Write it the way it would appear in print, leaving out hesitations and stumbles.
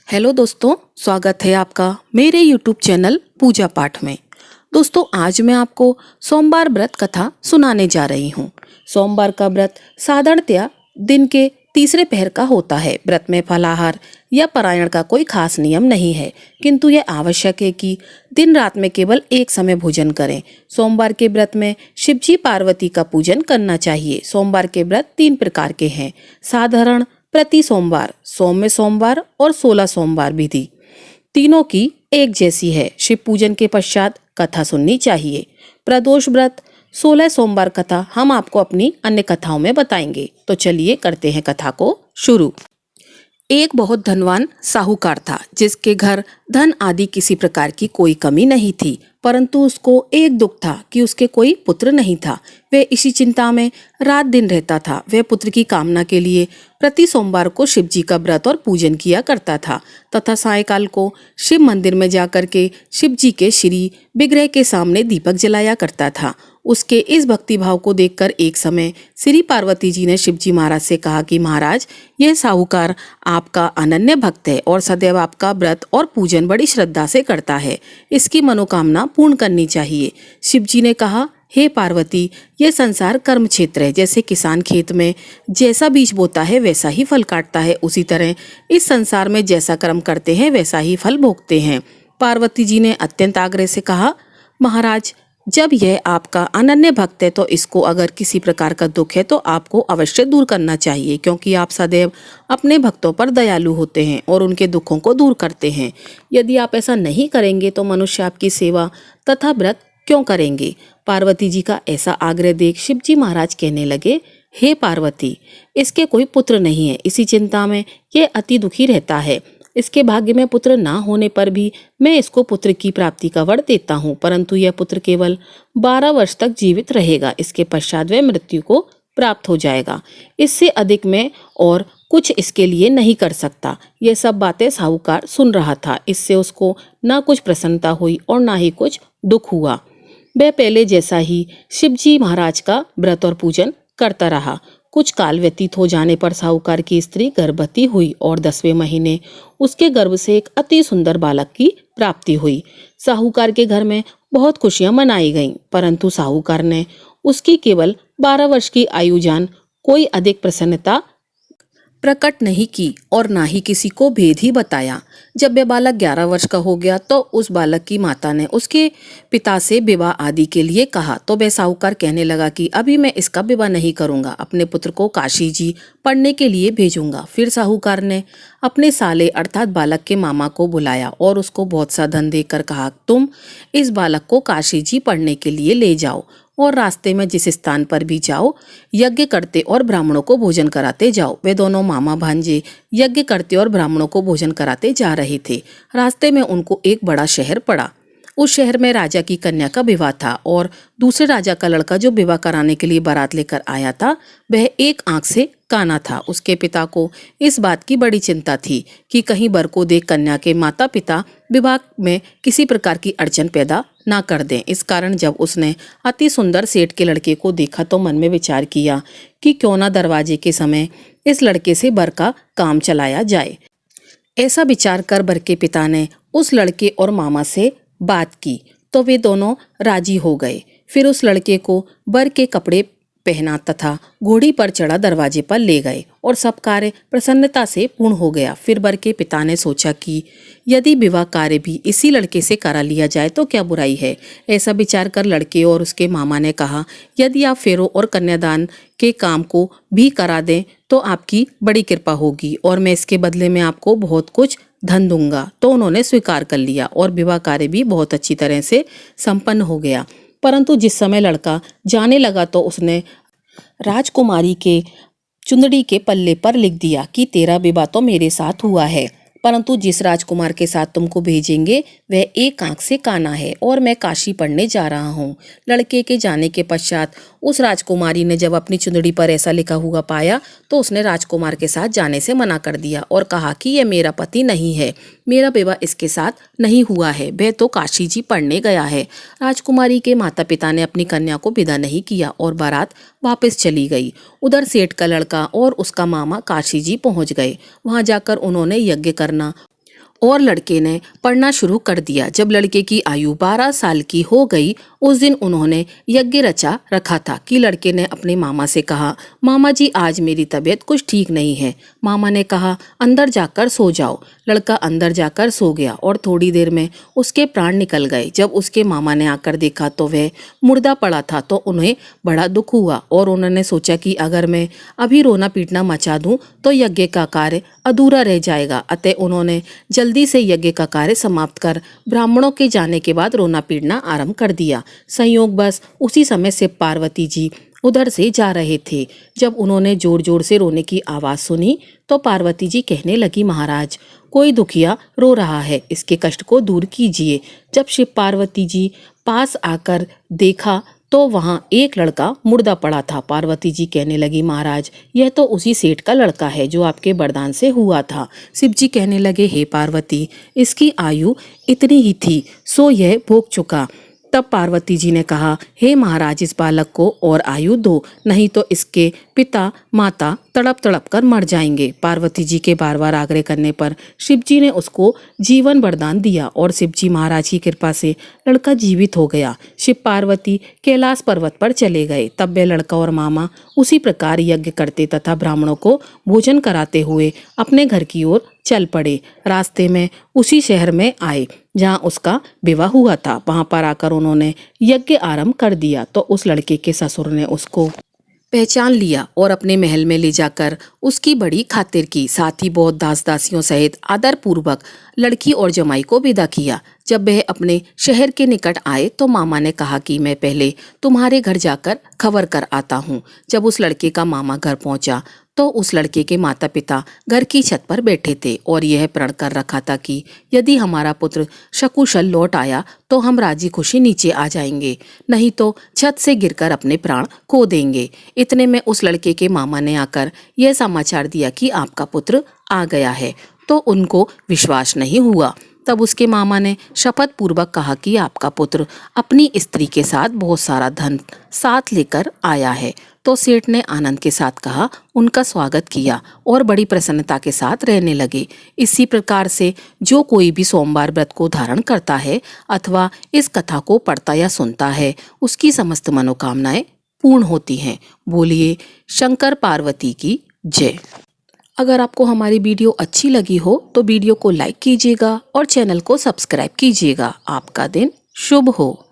Hello दोस्तों, स्वागत है आपका मेरे YouTube चैनल पूजा पाठ में। दोस्तों, आज मैं आपको सोमवार व्रत कथा सुनाने जा रही हूँ। सोमवार का व्रत साधारणतया दिन के तीसरे पहर का होता है। व्रत में फलाहार या पारायण का कोई खास नियम नहीं है, किंतु यह आवश्यक है कि दिन रात में केवल एक समय भोजन करें। सोमवार के व्रत में शिवजी पार्वती का पूजन करना चाहिए। सोमवार के व्रत 3 प्रकार के हैं: साधारण, प्रति सोमवार, सौम्य सोमवार और 16 सोमवार विधि। तीनों की एक जैसी है। शिव पूजन के पश्चात कथा सुननी चाहिए। प्रदोष व्रत 16 सोमवार कथा हम आपको अपनी अन्य कथाओं में बताएंगे। तो चलिए करते हैं कथा को शुरू। एक बहुत धनवान साहूकार था, जिसके घर धन आदि किसी प्रकार की कोई कमी नहीं थी, परंतु उसको एक दुख था कि उसके कोई पुत्र नहीं था। वह इसी चिंता में रात दिन रहता था। वह पुत्र की कामना के लिए प्रति सोमवार को शिव जी का व्रत और पूजन किया करता था तथा सायंकाल को शिव मंदिर में जाकर के शिव जी के श्री विग्रह के सामने दीपक जलाया करता था। उसके इस भक्ति भाव को देखकर एक समय श्री पार्वती जी ने शिवजी महाराज से कहा कि महाराज, यह साहूकार आपका अनन्य भक्त है और सदैव आपका व्रत और पूजन बड़ी श्रद्धा से करता है। इसकी मनोकामना पूर्ण करनी चाहिए। शिवजी ने कहा, हे पार्वती, यह संसार कर्म क्षेत्र है। जैसे किसान खेत में जैसा बीज बोता है वैसा ही फल काटता है, उसी तरह इस संसार में जैसा कर्म करते हैं वैसा ही फल भोगते हैं। पार्वती जी ने अत्यंत आग्रह से कहा, महाराज, जब यह आपका अनन्य भक्त है तो इसको अगर किसी प्रकार का दुख है तो आपको अवश्य दूर करना चाहिए, क्योंकि आप सदैव अपने भक्तों पर दयालु होते हैं और उनके दुखों को दूर करते हैं। यदि आप ऐसा नहीं करेंगे तो मनुष्य आपकी सेवा तथा व्रत क्यों करेंगे? पार्वती जी का ऐसा आग्रह देख शिवजी महाराज कहने लगे, हे पार्वती, इसके कोई पुत्र नहीं है। इसी चिंता में यह अति दुखी रहता है। इसके भाग्य में पुत्र ना होने पर भी मैं इसको पुत्र की प्राप्ति का वर देता हूँ, परंतु यह पुत्र केवल 12 वर्ष तक जीवित रहेगा। इसके पश्चात वह मृत्यु को प्राप्त हो जाएगा। इससे अधिक मैं और कुछ इसके लिए नहीं कर सकता। यह सब बातें साहूकार सुन रहा था। इससे उसको ना कुछ प्रसन्नता हुई और ना ही कुछ दुख हुआ। वह पहले जैसा ही शिवजी महाराज का व्रत और पूजन करता रहा। कुछ काल व्यतीत हो जाने पर साहूकार की स्त्री गर्भवती हुई और 10वें महीने उसके गर्भ से एक अति सुंदर बालक की प्राप्ति हुई। साहूकार के घर में बहुत खुशियां मनाई गईं, परंतु साहूकार ने उसकी केवल 12 वर्ष की आयु जान कोई अधिक प्रसन्नता प्रकट नहीं की और ना ही किसी को भेद ही बताया। जब वह बालक 11 वर्ष का हो गया तो उस बालक की माता ने उसके पिता से विवाह आदि के लिए कहा, तो वह साहूकार कहने लगा कि अभी मैं इसका विवाह नहीं करूंगा, अपने पुत्र को काशी जी पढ़ने के लिए भेजूंगा। फिर साहूकार ने अपने साले अर्थात बालक के मामा को बुलाया और उसको बहुत सा धन देकर कहा, तुम इस बालक को काशी जी पढ़ने के लिए ले जाओ और रास्ते में जिस स्थान पर भी जाओ यज्ञ करते और ब्राह्मणों को भोजन कराते जाओ। वे दोनों मामा भांजे यज्ञ करते और ब्राह्मणों को भोजन कराते जा रहे थे। रास्ते में उनको एक बड़ा शहर पड़ा। उस शहर में राजा की कन्या का विवाह था और दूसरे राजा का लड़का जो विवाह कराने के लिए बारात लेकर आया था वह एक आंख से काना था। उसके पिता को इस बात की बड़ी चिंता थी कि कहीं वर को देख कन्या के माता पिता विवाह में किसी प्रकार की अड़चन पैदा ना कर दें। इस कारण जब उसने अति सुंदर सेठ के लड़के को देखा तो मन में विचार किया कि क्यों ना दरवाजे के समय इस लड़के से वर का काम चलाया जाए। ऐसा विचार कर वर के पिता ने उस लड़के और मामा से बात की तो वे दोनों राजी हो गए। फिर उस लड़के को वर के कपड़े पहना तथा घोड़ी पर चढ़ा दरवाजे पर ले गए और सब कार्य प्रसन्नता से पूर्ण हो गया। फिर वर के पिता ने सोचा कि यदि विवाह कार्य भी इसी लड़के से करा लिया जाए तो क्या बुराई है। ऐसा विचार कर लड़के और उसके मामा ने कहा, यदि आप फेरों और कन्यादान के काम को भी करा दें तो आपकी बड़ी कृपा होगी और मैं इसके बदले में आपको बहुत कुछ धन दूंगा। तो उन्होंने स्वीकार कर लिया और विवाह कार्य भी बहुत अच्छी तरह से संपन्न हो गया। परंतु जिस समय लड़का जाने लगा तो उसने राजकुमारी के चुंदड़ी के पल्ले पर लिख दिया कि तेरा विवाह तो मेरे साथ हुआ है, परंतु जिस राजकुमार के साथ तुमको भेजेंगे वह एक आंख से काना है और मैं काशी पढ़ने जा रहा हूँ। लड़के के जाने के पश्चात उस राजकुमारी ने जब अपनी चुंदड़ी पर ऐसा लिखा हुआ पाया तो उसने राजकुमार के साथ जाने से मना कर दिया और कहा कि यह मेरा पति नहीं है, मेरा विवाह इसके साथ नहीं हुआ है, वह तो काशी जी पढ़ने गया है। राजकुमारी के माता पिता ने अपनी कन्या को विदा नहीं किया और बारात वापस चली गई। उधर सेठ का लड़का और उसका मामा काशी जी पहुंच गए। वहां जाकर उन्होंने यज्ञ करना और लड़के ने पढ़ना शुरू कर दिया। जब लड़के की आयु 12 साल की हो गई, उस दिन उन्होंने यज्ञ रचा रखा था कि लड़के ने अपने मामा से कहा, मामा जी आज मेरी तबीयत कुछ ठीक नहीं है। मामा ने कहा, अंदर जाकर सो जाओ। लड़का अंदर जाकर सो गया और थोड़ी देर में उसके प्राण निकल गए। जब उसके मामा ने आकर देखा तो वह मुर्दा पड़ा था, तो उन्हें बड़ा दुख हुआ और उन्होंने सोचा कि अगर मैं अभी रोना पीटना मचा दूं तो यज्ञ का कार्य अधूरा रह जाएगा। अतः उन्होंने जल्दी से यज्ञ का कार्य समाप्त कर ब्राह्मणों के जाने के बाद रोना पीटना आरंभ कर दिया। संयोग बस उसी समय से पार्वती जी उधर से जा रहे थे। जब उन्होंने जोर जोर से रोने की आवाज़ सुनी तो पार्वती जी कहने लगी, महाराज कोई दुखिया रो रहा है, इसके कष्ट को दूर कीजिए। जब शिव पार्वती जी पास आकर देखा तो वहाँ एक लड़का मुर्दा पड़ा था। पार्वती जी कहने लगी, महाराज यह तो उसी सेठ का लड़का है जो आपके वरदान से हुआ था। शिव जी कहने लगे, हे पार्वती इसकी आयु इतनी ही थी सो यह भोग चुका। तब पार्वती जी ने कहा, हे महाराज इस बालक को और आयु दो, नहीं तो इसके पिता माता तड़प तड़प कर मर जाएंगे। पार्वती जी के बार बार आग्रह करने पर शिव जी ने उसको जीवन वरदान दिया और शिव जी महाराज की कृपा से लड़का जीवित हो गया। शिव पार्वती कैलाश पर्वत पर चले गए। तब वह लड़का और मामा उसी प्रकार यज्ञ करते तथा ब्राह्मणों को भोजन कराते हुए अपने घर की ओर चल पड़े। रास्ते में उसी शहर में आए जहाँ उसका विवाह हुआ था। वहाँ पर आकर उन्होंने यज्ञ आरंभ कर दिया तो उस लड़के के ससुर ने उसको पहचान लिया और अपने महल में ले जाकर उसकी बड़ी खातिर की। साथ ही बहुत दास दासियों सहित आदर पूर्वक लड़की और जमाई को विदा किया। जब वह अपने शहर के निकट आए तो मामा ने कहा कि मैं पहले तुम्हारे घर जाकर खबर कर आता हूँ। जब उस लड़के का मामा घर पहुंचा तो उस लड़के के माता पिता घर की छत पर बैठे थे और यह प्रण कर रखा था कि यदि हमारा पुत्र सकुशल लौट आया तो हम राजी खुशी नीचे आ जाएंगे, नहीं तो छत से गिरकर अपने प्राण खो देंगे। इतने में उस लड़के के मामा ने आकर यह समाचार दिया कि आपका पुत्र आ गया है, तो उनको विश्वास नहीं हुआ। तब उसके मामा ने शपथ पूर्वक कहा कि आपका पुत्र अपनी स्त्री के साथ बहुत सारा धन साथ लेकर आया है। तो सेठ ने आनंद के साथ कहा, उनका स्वागत किया और बड़ी प्रसन्नता के साथ रहने लगे। इसी प्रकार से जो कोई भी सोमवार व्रत को धारण करता है अथवा इस कथा को पढ़ता या सुनता है उसकी समस्त मनोकामनाएं पूर्ण होती हैं। बोलिए शंकर पार्वती की जय। अगर आपको हमारी वीडियो अच्छी लगी हो तो वीडियो को लाइक कीजिएगा और चैनल को सब्सक्राइब कीजिएगा। आपका दिन शुभ हो।